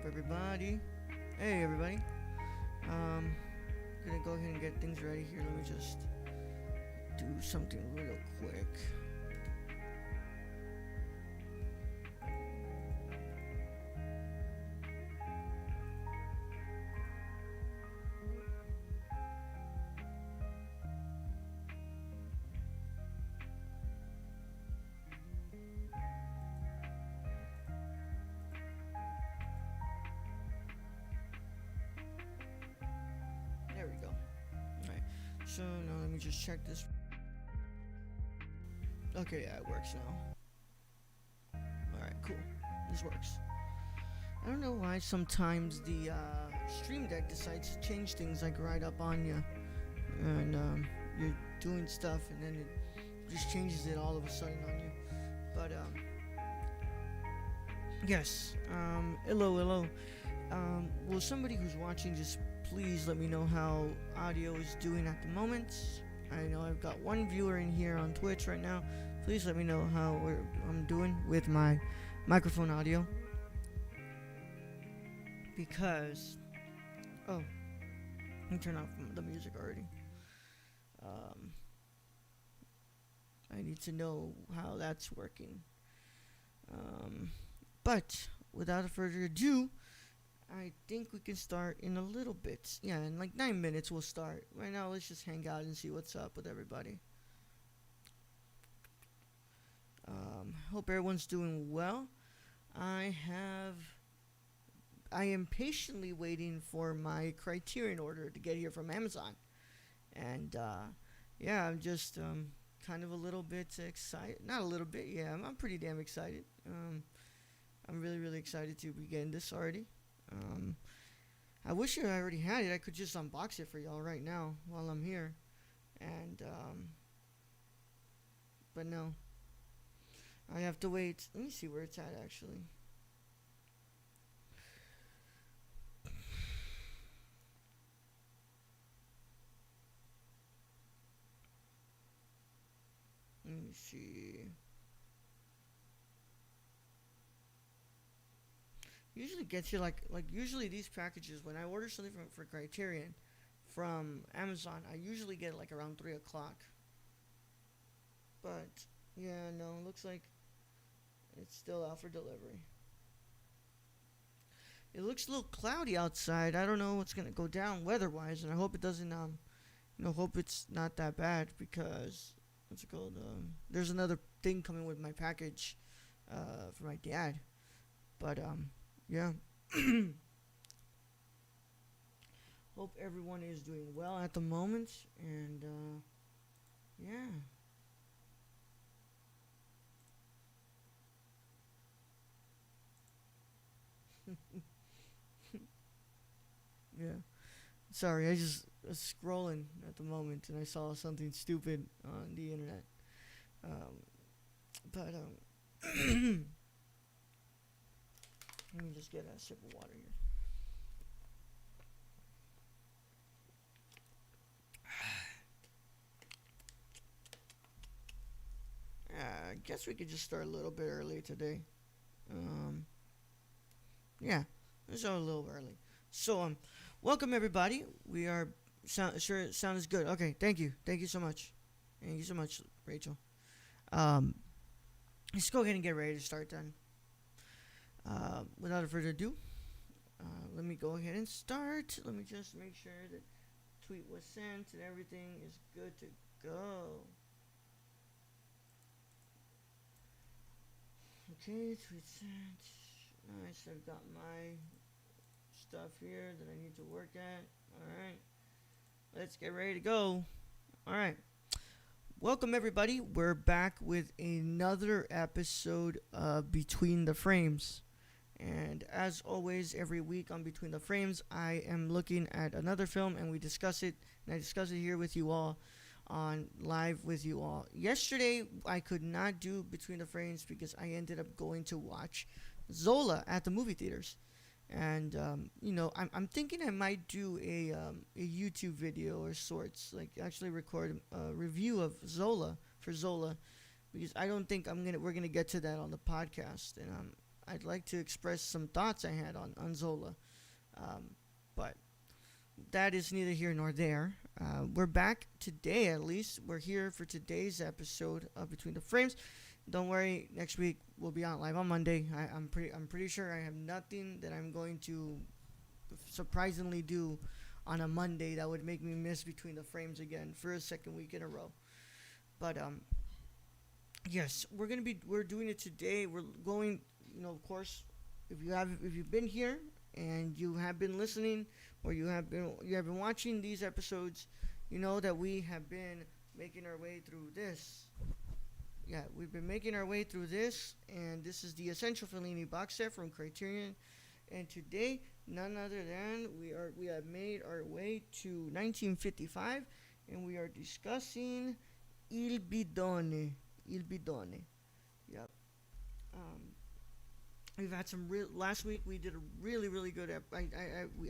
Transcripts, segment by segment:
everybody? Hey, everybody. Gonna go ahead and get things ready here. Let me just do something real quick. There we go. Alright, so now let me just check this. Okay, yeah, it works now. Alright, cool. This works. I don't know why sometimes the Stream Deck decides to change things like right up on you. And you're doing stuff and then it just changes it all of a sudden on you. But, yes. Hello. Will somebody who's watching just please let me know how audio is doing at the moment. I know I've got one viewer in here on Twitch right now. Please let me know how I'm doing with my microphone audio. Because, oh, let me turn off the music already. I need to know how that's working. But without further ado, I think we can start in a little bit. Yeah, in like 9 minutes we'll start. Right now, let's just hang out and see what's up with everybody. Hope everyone's doing well. I am patiently waiting for my Criterion order to get here from Amazon. And, yeah, I'm just, kind of a little bit excited. Not a little bit, yeah, I'm pretty damn excited. I'm really excited to be getting this already. I wish I already had it. I could just unbox it for y'all right now while I'm here. And, but no. I have to wait. Let me see where it's at, actually. Let me see. Usually gets you like usually these packages, when I order something for Criterion from Amazon, I usually get it like around 3 o'clock. But yeah, no, looks like it's still out for delivery. It looks a little cloudy outside. I don't know what's gonna go down weather-wise, and I hope it doesn't hope it's not that bad, because what's it called? There's another thing coming with my package for my dad. But yeah. Hope everyone is doing well at the moment, and yeah. Yeah. Sorry, I just was scrolling at the moment and I saw something stupid on the internet. But let me just get a sip of water here. I guess we could just start a little bit early today. Yeah, let's start a little early. So, welcome everybody. We are sound is good. Okay, thank you so much. Thank you so much, Rachel. Let's go ahead and get ready to start then. Without further ado, let me go ahead and start. Let me just make sure that tweet was sent and everything is good to go. Okay, tweet sent. Nice, I've got my stuff here that I need to work at. Alright, let's get ready to go. Alright, welcome everybody. We're back with another episode of Between the Frames. And as always, every week on Between the Frames, I am looking at another film and we discuss it. And I discuss it here with you all, on live with you all. Yesterday, I could not do Between the Frames because I ended up going to watch Zola at the movie theaters. And, I'm thinking I might do a YouTube video or sorts, like actually record a review of Zola, because I don't think we're gonna get to that on the podcast. And I'd like to express some thoughts I had on Zola. But that is neither here nor there. We're back today, at least. We're here for today's episode of Between the Frames. Don't worry, next week we'll be on live on Monday. I'm pretty sure I have nothing that I'm going to surprisingly do on a Monday that would make me miss Between the Frames again for a second week in a row. But yes, we're doing it today. We're going, of course, if you've been here and you have been listening, or you have been watching these episodes, you know that we have been making our way through this. Yeah, we've been making our way through this, and this is the Essential Fellini box set from Criterion. And today, none other than we have made our way to 1955, and we are discussing Il Bidone. Yep. We've had some last week we did a really good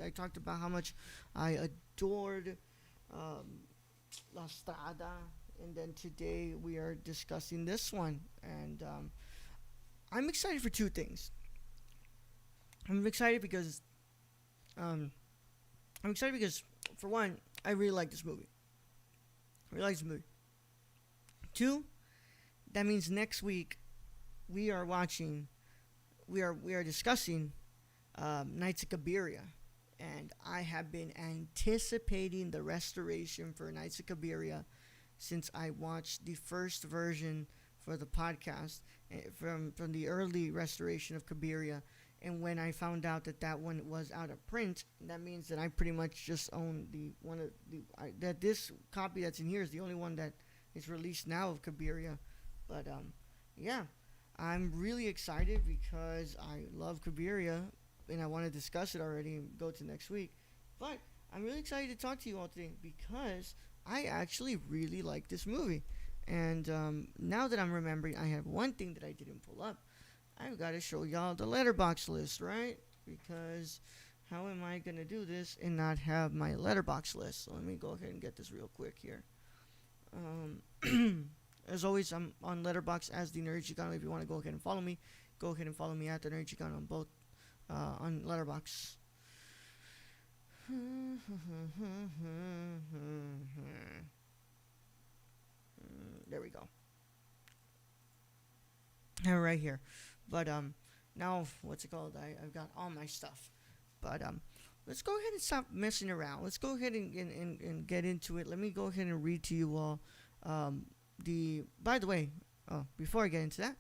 I talked about how much I adored La Strada, and then today we are discussing this one, and I'm excited for two things. I'm excited because for one, I really like this movie. Two, that means next week we are discussing Knights of Cabiria, and I have been anticipating the restoration for Knights of Cabiria since I watched the first version for the podcast from the early restoration of Cabiria. And when I found out that one was out of print, that means that I pretty much just own that this copy that's in here is the only one that is released now of Cabiria. But yeah, I'm really excited because I love Cabiria and I want to discuss it already and go to next week. But I'm really excited to talk to you all today because I actually really like this movie. And now that I'm remembering, I have one thing that I didn't pull up. I've got to show y'all the letterbox list, right? Because how am I going to do this and not have my letterbox list? So let me go ahead and get this real quick here. As always, I'm on Letterboxd as the Nerd Chicano. If you want to go ahead and follow me, go ahead and follow me at the Nerd Chicano on both on Letterboxd. There we go. Right here. But now what's it called? I've got all my stuff. But let's go ahead and stop messing around. Let's go ahead and get into it. Let me go ahead and read to you all by the way, before I get into that,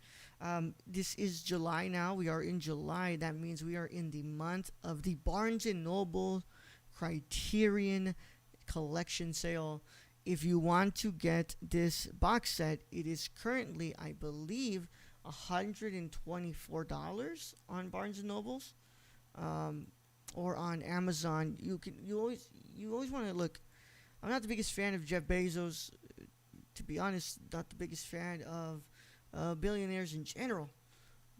this is July now. We are in July. That means we are in the month of the Barnes & Noble Criterion collection sale. If you want to get this box set, it is currently, I believe, $124 on Barnes & Noble's, or on Amazon. You always want to look. I'm not the biggest fan of Jeff Bezos. To be honest, not the biggest fan of billionaires in general.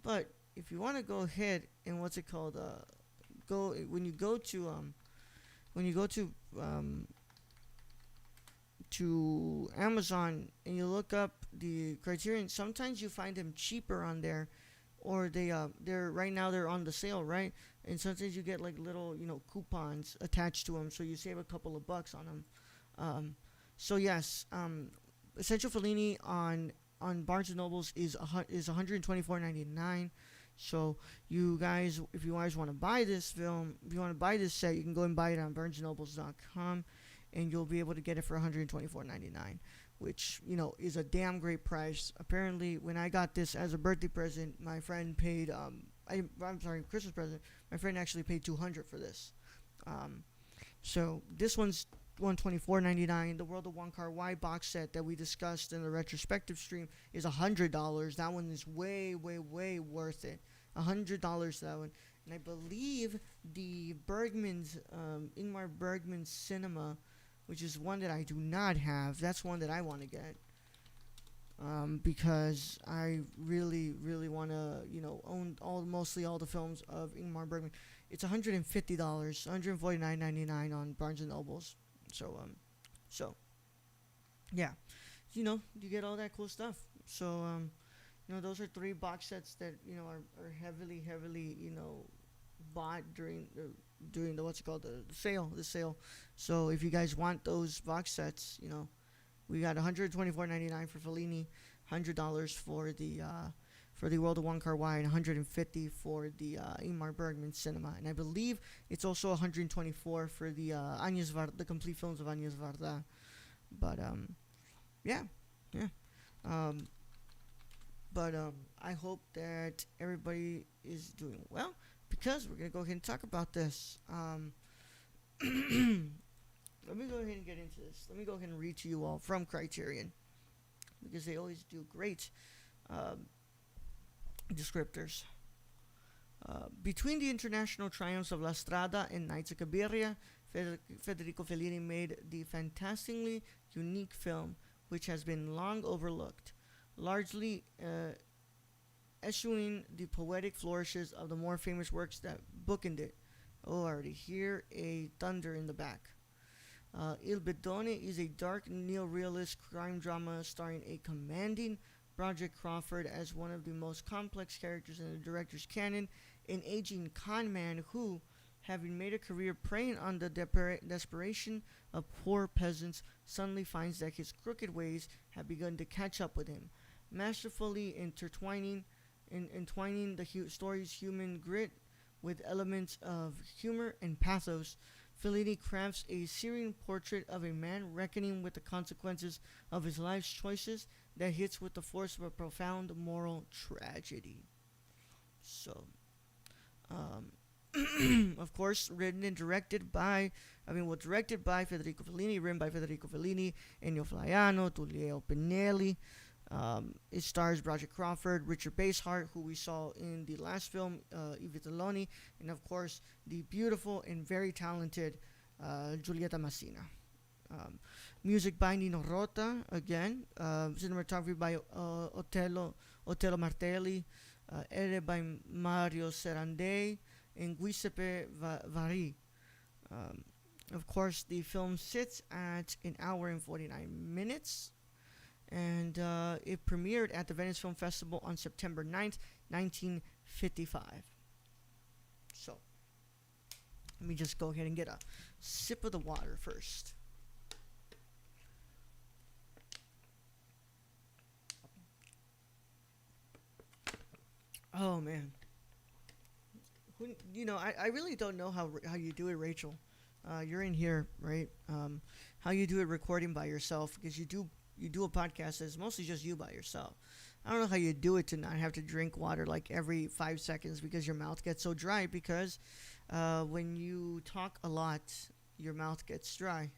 But if you want to go ahead and when you go to Amazon and you look up the Criterion, sometimes you find them cheaper on there, or they're right now they're on the sale, right? And sometimes you get like little coupons attached to them, so you save a couple of bucks on them. So yes, Essential Fellini on Barnes & Noble's is $124.99. So you guys, if you guys want to buy this film, if you want to buy this set, you can go and buy it on BarnesandNobles.com, and you'll be able to get it for $124.99, which is a damn great price. Apparently, when I got this as a birthday present, my friend paid Christmas present. My friend actually paid $200 for this. So this one's $124.99. The World of One Car Y box set that we discussed in the retrospective stream is $100. That one is way worth it. $100 for that one. And I believe the Bergman's Ingmar Bergman Cinema, which is one that I do not have, that's one that I want to get. Because I really want to own mostly all the films of Ingmar Bergman. It's $150, $149.99 on Barnes & Nobles. So yeah, you get all that cool stuff. So those are three box sets that are heavily bought during the what's it called, the sale. So if you guys want those box sets, we got 124.99 for Fellini, $100 for the World of One Kar Wai, and 150 for the Ingmar Bergman Cinema, and I believe it's also 124 for the the complete films of Agnes Varda. But yeah, yeah. Um, but I hope that everybody is doing well, because we're gonna go ahead and talk about this. Let me go ahead and get into this. Let me go ahead and read to you all from Criterion, because they always do great descriptors. Between the international triumphs of La Strada and Nights of Cabiria, Federico Fellini made the fantastically unique film which has been long overlooked, largely eschewing the poetic flourishes of the more famous works that bookend it. Oh, I already hear a thunder in the back. Il Bidone is a dark neo-realist crime drama starring a commanding Broderick Crawford as one of the most complex characters in the director's canon, an aging con man who, having made a career preying on the desperation of poor peasants, suddenly finds that his crooked ways have begun to catch up with him. Masterfully entwining the story's human grit with elements of humor and pathos, Fellini crafts a searing portrait of a man reckoning with the consequences of his life's choices that hits with the force of a profound moral tragedy. So, of course, written and directed by, directed by Federico Fellini, written by Federico Fellini, Ennio Flaiano, Tullio Pinelli. It stars Broderick Crawford, Richard Basehart, who we saw in the last film, I Vitelloni, and of course, the beautiful and very talented Giulietta Massina. Music by Nino Rota, again. Cinematography by Otello Martelli. Edited by Mario Serrande and Giuseppe Vari. Of course, the film sits at an hour and 49 minutes. And it premiered at the Venice Film Festival on September 9th, 1955. So, let me just go ahead and get a sip of the water first. Oh, man. I really don't know how you do it, Rachel. You're in here, right? How you do it recording by yourself, because you do a podcast that's mostly just you by yourself. I don't know how you do it to not have to drink water like every 5 seconds because your mouth gets so dry, because when you talk a lot, your mouth gets dry.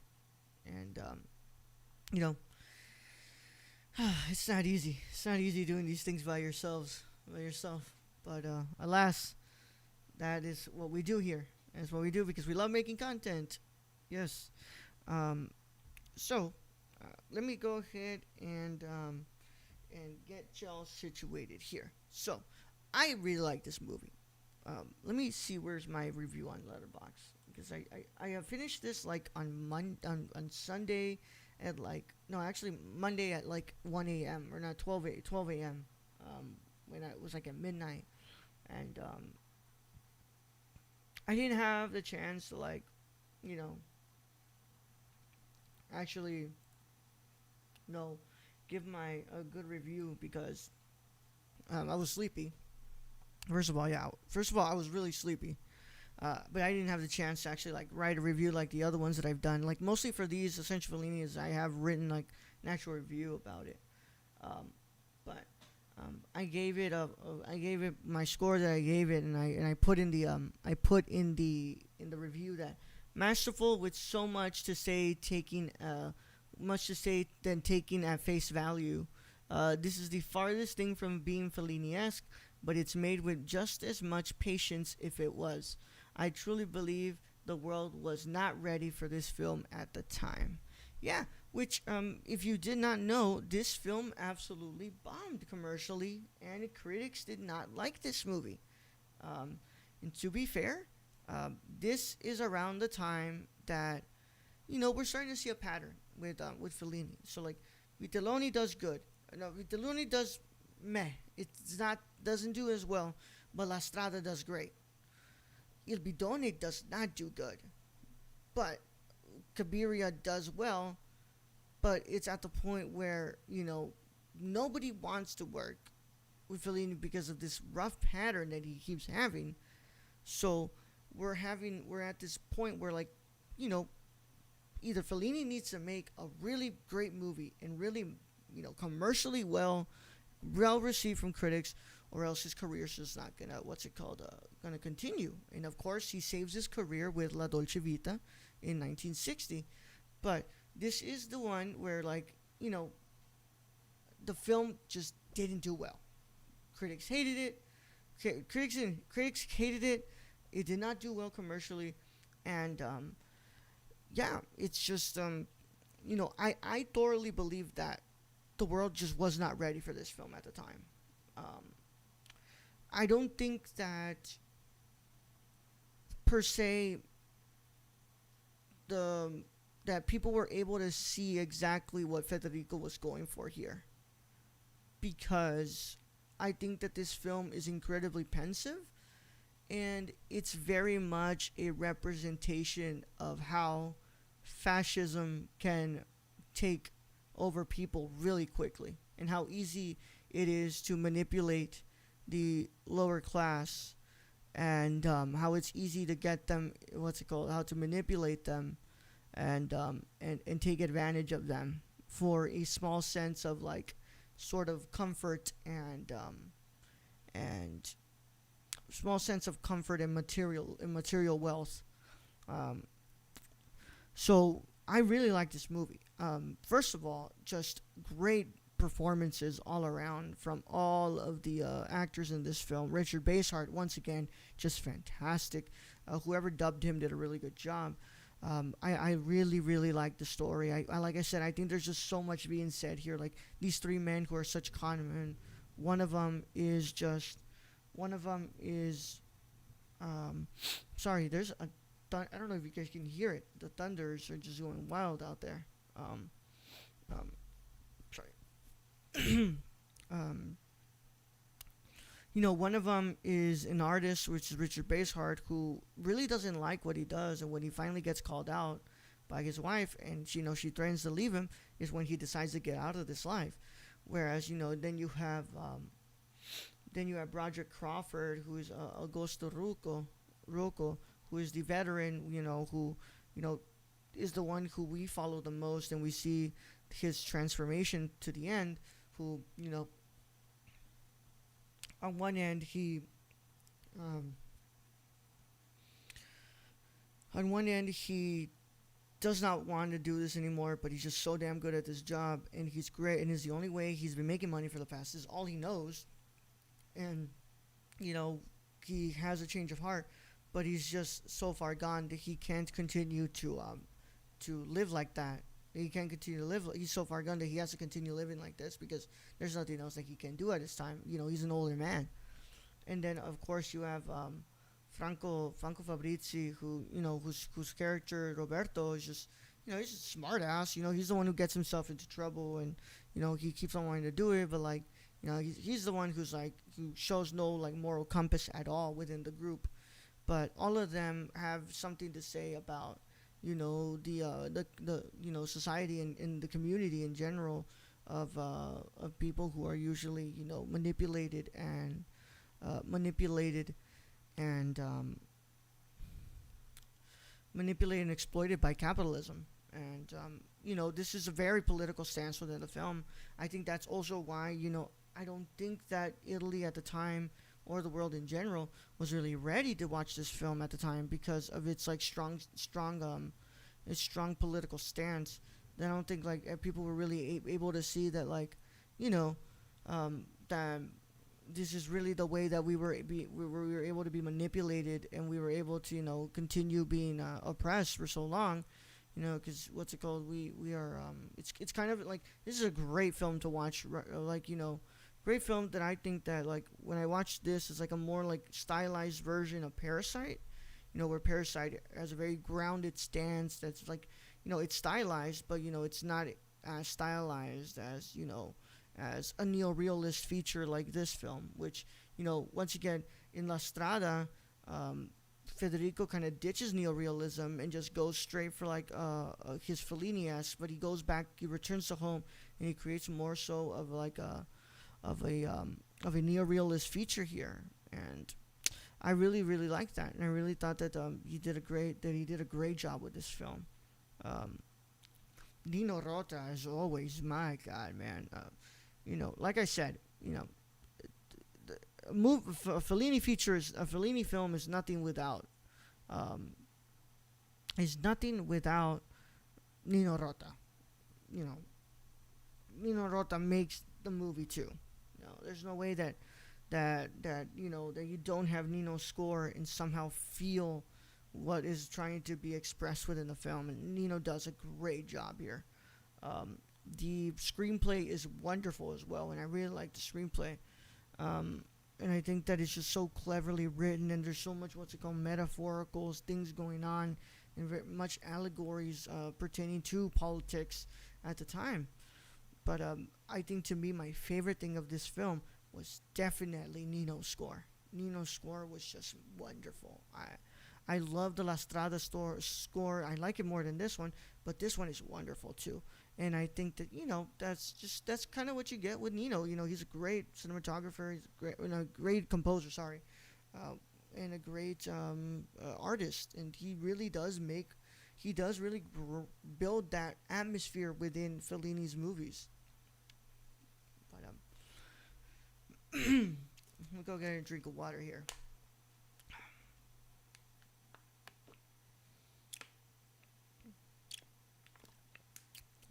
And, it's not easy. It's not easy doing these things by yourself. But alas, that is what we do here. That's what we do because we love making content. Yes. So, let me go ahead and get y'all situated here. So, I really like this movie. Let me see where's my review on Letterboxd, because I have finished this like on Sunday at Monday at like 1 a.m. or not 12 a.m. When it was like at midnight, and I didn't have the chance to actually give a good review because I was sleepy. First of all, I was really sleepy. But I didn't have the chance to actually write a review like the other ones that I've done. Like mostly for these Essential Fellini, I have written like an actual review about it. But I gave it my score that I gave it, and I put in the review that masterful with so much to say than taking at face value. This is the farthest thing from being Fellini-esque, but it's made with just as much patience if it was. I truly believe the world was not ready for this film at the time. Yeah, which, if you did not know, this film absolutely bombed commercially, and the critics did not like this movie. And to be fair, this is around the time that, we're starting to see a pattern with Fellini. So, Vitelloni does good. No, Vitelloni does meh. It's not doesn't do as well, but La Strada does great. Il Bidone does not do good, but Cabiria does well. But it's at the point where nobody wants to work with Fellini because of this rough pattern that he keeps having. So we're at this point where either Fellini needs to make a really great movie and really commercially well received from critics, or else his career's just not gonna continue. And of course he saves his career with La Dolce Vita in 1960. But this is the one where the film just didn't do well. Critics hated it. Critics hated it. It did not do well commercially, and it's just I thoroughly believe that the world just was not ready for this film at the time. I don't think that per se that people were able to see exactly what Federico was going for here, because I think that this film is incredibly pensive, and it's very much a representation of how fascism can take over people really quickly, and how easy it is to manipulate the lower class, and how it's easy to get them, how to manipulate them, and take advantage of them for a small sense of sort of comfort and small sense of comfort and material wealth. So I really like this movie. First of all, just great performances all around from all of the actors in this film. Richard Basehart, once again, just fantastic. Whoever dubbed him did a really good job. I really, really like the story. I like I said, I think there's just so much being said here. Like, these three men who are such con men. One of them is sorry, there's a I don't know if you guys can hear it. The thunders are just going wild out there. Sorry. One of them is an artist, which is Richard Basehart, who really doesn't like what he does, and when he finally gets called out by his wife, and she threatens to leave him, is when he decides to get out of this life. Whereas then you have Broderick Crawford, who is Augusto Rocco, who is the veteran, who is the one who we follow the most, and we see his transformation to the end. Who on one end he does not want to do this anymore, but he's just so damn good at this job, and he's great, and it's the only way he's been making money for the past. This is all he knows, and he has a change of heart, but he's just so far gone that he can't continue to live like that. He can't continue to live. He's so far gone that he has to continue living like this, because there's nothing else that he can do at this time. He's an older man. And then of course you have Franco Fabrizi, who whose character Roberto is just he's just a smart ass. He's the one who gets himself into trouble, and he keeps on wanting to do it, but he's the one who shows no moral compass at all within the group. But all of them have something to say about the society and the community in general of people who are usually manipulated and exploited by capitalism. And this is a very political stance within the film. I think that's also why I don't think that Italy at the time, or the world in general, was really ready to watch this film at the time, because of its strong political stance. I don't think people were really able to see that that this is really the way that we were able to be manipulated, and we were able to continue being oppressed for so long. Because we are it's kind of this is a great film to watch, great film that I think that when I watch this, it's a more stylized version of Parasite, where Parasite has a very grounded stance that's it's stylized, but it's not as stylized as as a neorealist feature like this film, which, once again, in La Strada, Federico kind of ditches neorealism and just goes straight for like his Fellini-esque, but he goes back, he returns to home, and he creates more so of like of a neorealist feature here, and I really like that, and I really thought that he did a great job with this film. Nino Rota, as always, my God, man, like I said, a Fellini film is nothing without Nino Rota. Nino Rota makes the movie too. There's no way that you don't have Nino's score and somehow feel what is trying to be expressed within the film, and Nino does a great job here. The screenplay is wonderful as well, and I really like the screenplay. And I think that it's just so cleverly written, and there's so much metaphoricals, things going on, and very much allegories pertaining to politics at the time. But I think, to me, my favorite thing of this film was definitely Nino's score. Nino's score was just wonderful. I love the La Strada score. I like it more than this one, but this one is wonderful too. And I think that that's kind of what you get with Nino. He's a great cinematographer. He's a great composer. Sorry, and a great artist. And he really does build that atmosphere within Fellini's movies. But I'm gonna go get a drink of water here.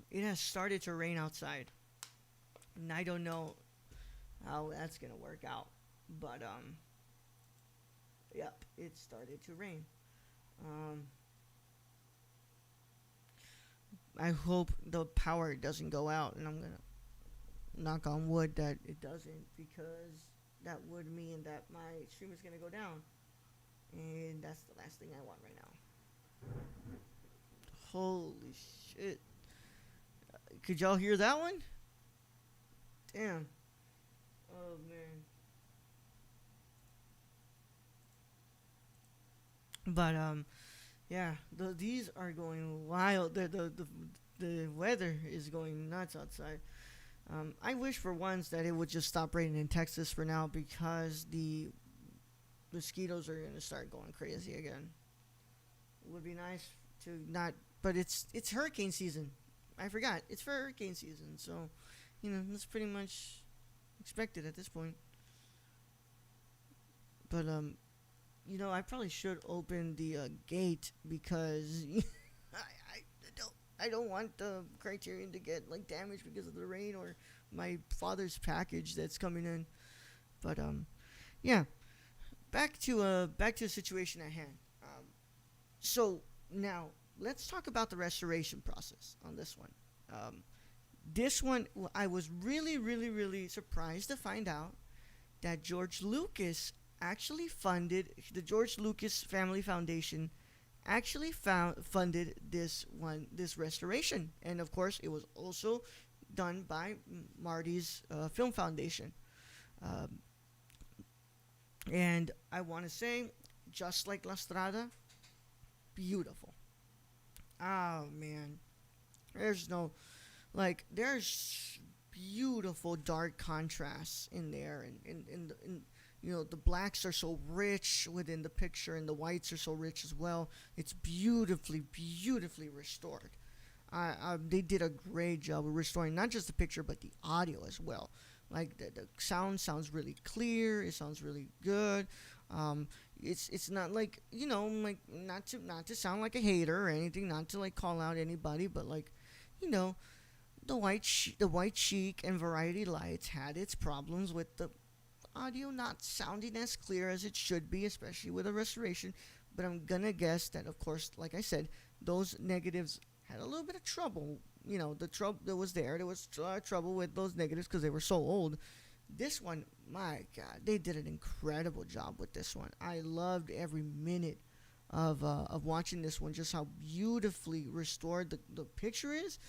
It has started to rain outside, and I don't know how that's gonna work out. But yep, it started to rain. I hope the power doesn't go out, and I'm gonna knock on wood that it doesn't, because that would mean that my stream is gonna go down, and that's the last thing I want right now. Holy shit. Could y'all hear that one? Damn. Oh, man. But, yeah, these are going wild. The weather is going nuts outside. I wish for once that it would just stop raining in Texas for now, because the mosquitoes are going to start going crazy again. It would be nice to not, but it's hurricane season. I forgot. It's for hurricane season, so, that's pretty much expected at this point. But, I probably should open the gate, because I don't want the Criterion to get damaged because of the rain, or my father's package that's coming in. But yeah, back to the situation at hand. So now let's talk about the restoration process on this one. This one, I was really surprised to find out that George Lucas actually funded, the George Lucas Family Foundation actually funded this restoration. And of course, it was also done by Marty's Film Foundation. And I want to say, just like La Strada, beautiful. Oh, man. There's beautiful dark contrasts in there, and the blacks are so rich within the picture, and the whites are so rich as well. It's beautifully restored. They did a great job of restoring not just the picture, but the audio as well. Like the sound sounds really clear. It sounds really good. It's not not to sound like a hater or anything, not to call out anybody, but the White Chic and Variety Lights had its problems with the audio not sounding as clear as it should be, especially with a restoration. But I'm gonna guess that, of course, like I said, those negatives had a little bit of trouble. The trouble that was there. There was trouble with those negatives because they were so old. This one, my God, they did an incredible job with this one. I loved every minute of watching this one. Just how beautifully restored the picture is,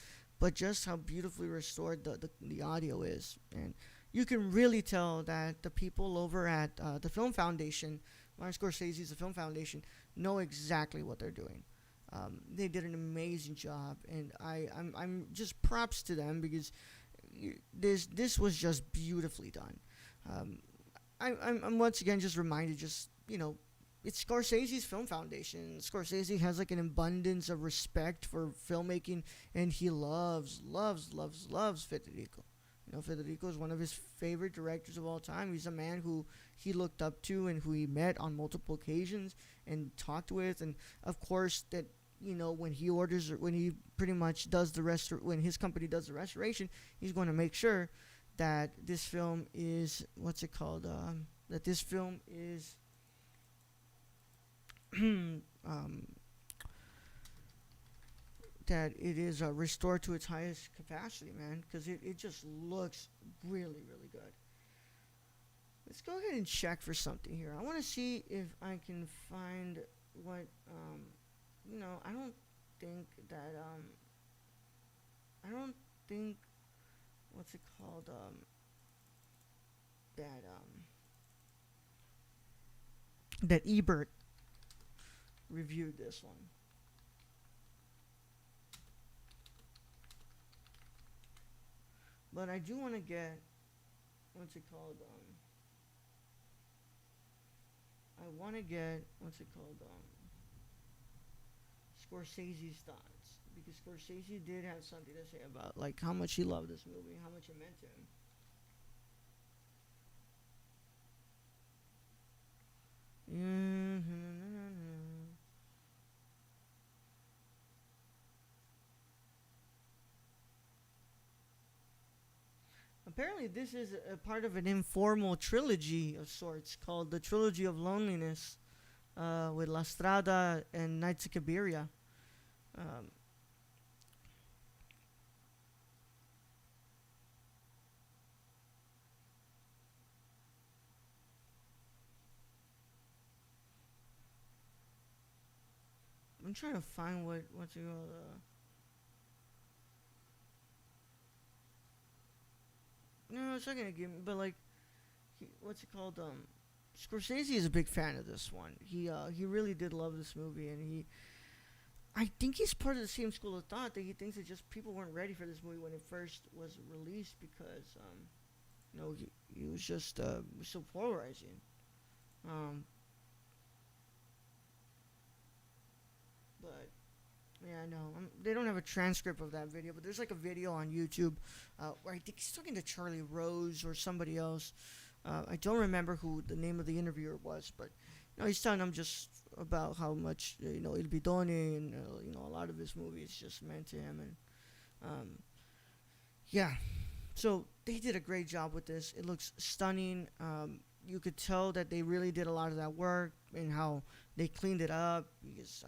but just how beautifully restored the audio is. And you can really tell that the people over at the Film Foundation, Martin Scorsese's The Film Foundation, know exactly what they're doing. They did an amazing job, and I'm just props to them, because this was just beautifully done. I'm once again just reminded, just, it's Scorsese's Film Foundation. Scorsese has like an abundance of respect for filmmaking, and he loves Federico. Federico is one of his favorite directors of all time. He's a man who he looked up to and who he met on multiple occasions and talked with. And of course, that, when he pretty much does when his company does the restoration, he's going to make sure that this film is, that this film is that it is restored to its highest capacity, man, because it just looks really, really good. Let's go ahead and check for something here. I want to see if I can find what, I don't think, what's it called, that Ebert reviewed this one. But I do want to get, Scorsese's thoughts, because Scorsese did have something to say about, like, how much he loved this movie, how much it meant to him. Apparently, this is a part of an informal trilogy of sorts called the Trilogy of Loneliness, with La Strada and Nights of Cabiria. I'm trying to find what's it called. No, it's not gonna give me. But like, what's it called? Scorsese is a big fan of this one. He really did love this movie, and I think he's part of the same school of thought, that he thinks that just people weren't ready for this movie when it first was released, because he was just so polarizing. But yeah, no, they don't have a transcript of that video, but there's like a video on YouTube where I think he's talking to Charlie Rose or somebody else. I don't remember who the name of the interviewer was, but he's telling them just about how much Il Bidone and a lot of his movies just meant to him, and yeah. So they did a great job with this. It looks stunning. You could tell that they really did a lot of that work, and how they cleaned it up, because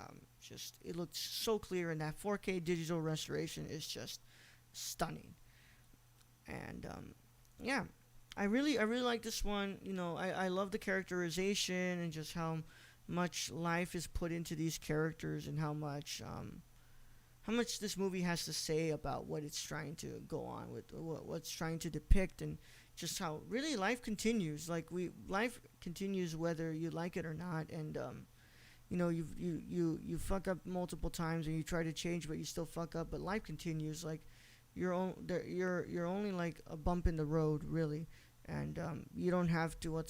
it looked so clear, and that 4K digital restoration is just stunning. And yeah, I really like this one. I love the characterization, and just how much life is put into these characters, and how much this movie has to say about what it's trying to go on with, what's trying to depict, and just how really life continues. Like, life continues whether you like it or not, and you fuck up multiple times, and you try to change, but you still fuck up. But life continues. Like, you're only like a bump in the road, really, and you don't have to,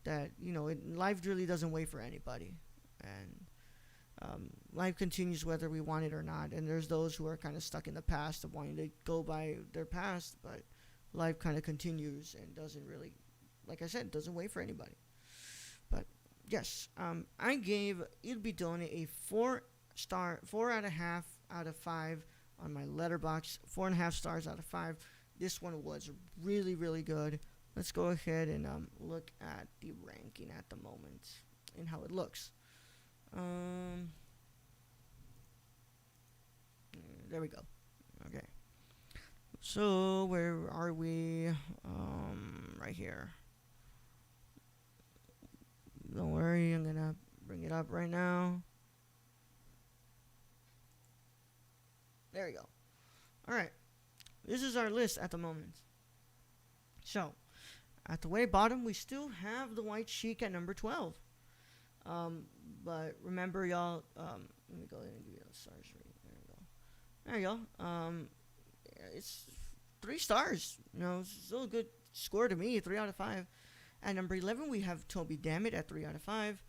life really doesn't wait for anybody, and life continues whether we want it or not. And there's those who are kind of stuck in the past, of wanting to go by their past, but life kind of continues and doesn't really, like I said, doesn't wait for anybody. But yes, I gave Il Bidone a 4.5 out of 5 on my Letterboxd. 4.5 stars out of 5. This one was really, really good. Let's go ahead and look at the ranking at the moment and how it looks. There we go. Okay. So where are we? Right here. Don't worry, I'm gonna bring it up right now. There we go. All right, this is our list at the moment. So, at the way bottom, we still have the White Sheik at number 12. But remember, y'all, let me go ahead and give you a stars rate. There you go. It's 3 stars. You know, it's still a good score to me, 3 out of 5. At number 11, we have Toby Dammit at 3 out of 5.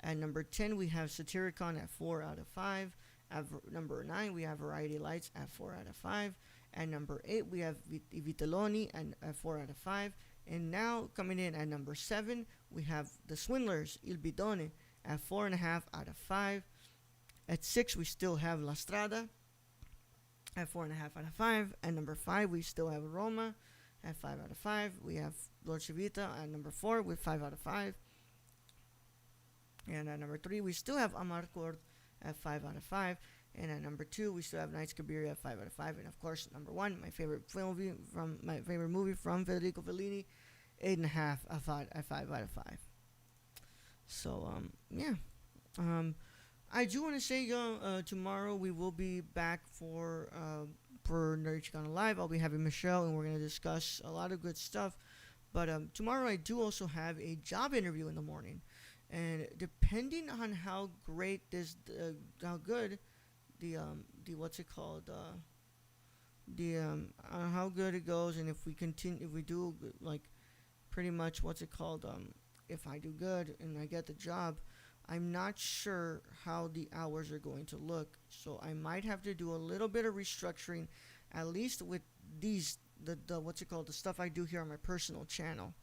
At number 10, we have Satyricon at 4 out of 5. At number 9, we have Variety Lights at 4 out of 5. At number 8, we have Vitelloni at 4 out of 5. And now, coming in at number 7, we have The Swindlers, Il Bidone, at 4.5 out of 5. At 6, we still have La Strada at 4.5 out of 5. At number 5, we still have Roma at 5 out of 5. We have Dolce Vita at number 4 with 5 out of 5. And at number 3, we still have Amarcord at 5 out of 5. And at number 2, we still have Nights Cabiria at 5 out of 5. And of course, number 1, my favorite movie from Federico Fellini, 8.5 at 5 out of 5. So yeah. I do want to say, tomorrow we will be back for Nerd Chicano Live. I'll be having Michelle, and we're going to discuss a lot of good stuff. But tomorrow I do also have a job interview in the morning. And depending on how great how good how good it goes, and if we do like pretty much if I do good and I get the job, I'm not sure how the hours are going to look. So I might have to do a little bit of restructuring, at least with the stuff I do here on my personal channel.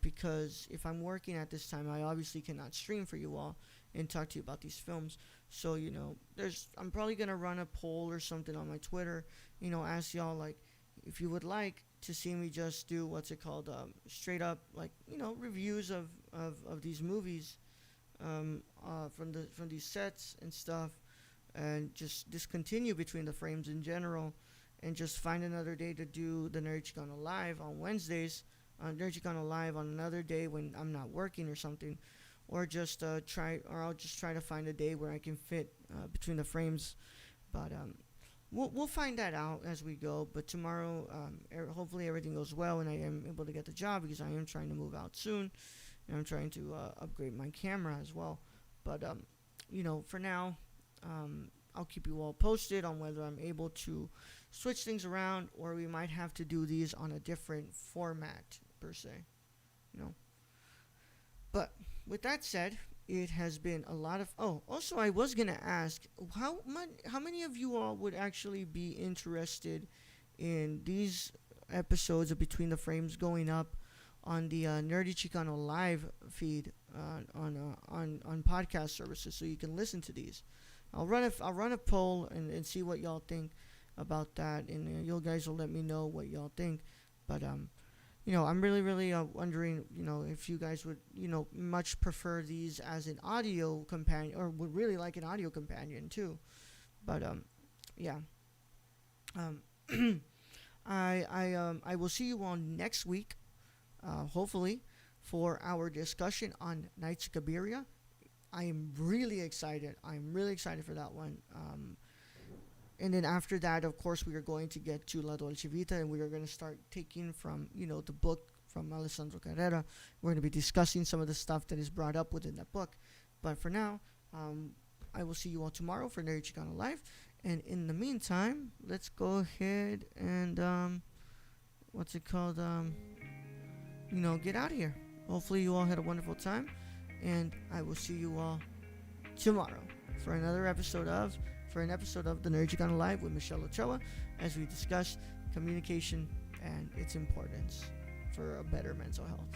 Because if I'm working at this time, I obviously cannot stream for you all and talk to you about these films. So, I'm probably going to run a poll or something on my Twitter, ask y'all, like, if you would like to see me just do, straight up, reviews of these movies, from these sets and stuff, and just discontinue between the frames in general, and just find another day to do the Nerd Chicano Live on Wednesdays, Nerd Chicano Live on another day when I'm not working or something, or I'll just try to find a day where I can fit between the frames. But we'll find that out as we go. But tomorrow, hopefully everything goes well and I am able to get the job, because I am trying to move out soon, and I'm trying to upgrade my camera as well. But for now, I'll keep you all posted on whether I'm able to switch things around, or we might have to do these on a different format per se. But with that said, it has been a lot of... Oh, also I was going to ask, how many of you all would actually be interested in these episodes of Between the Frames going up on the Nerdy Chicano Live feed on podcast services, so you can listen to these? I'll run a poll and see what y'all think about that, and you guys will let me know what y'all think. But I'm really wondering, if you guys would, much prefer these as an audio companion, or would really like an audio companion too. But yeah. I will see you all next week, hopefully, for our discussion on Nights of Cabiria. I am really excited. I'm really excited for that one. And then after that, of course, we are going to get to La Dolce Vita, and we are going to start taking from, the book from Alessandro Carrera. We're going to be discussing some of the stuff that is brought up within that book. But for now, I will see you all tomorrow for Nerdy Chicano Live. And in the meantime, let's go ahead and, get out of here. Hopefully you all had a wonderful time. And I will see you all tomorrow for an episode of the Nerd Chicano Live with Michelle Ochoa, as we discuss communication and its importance for a better mental health.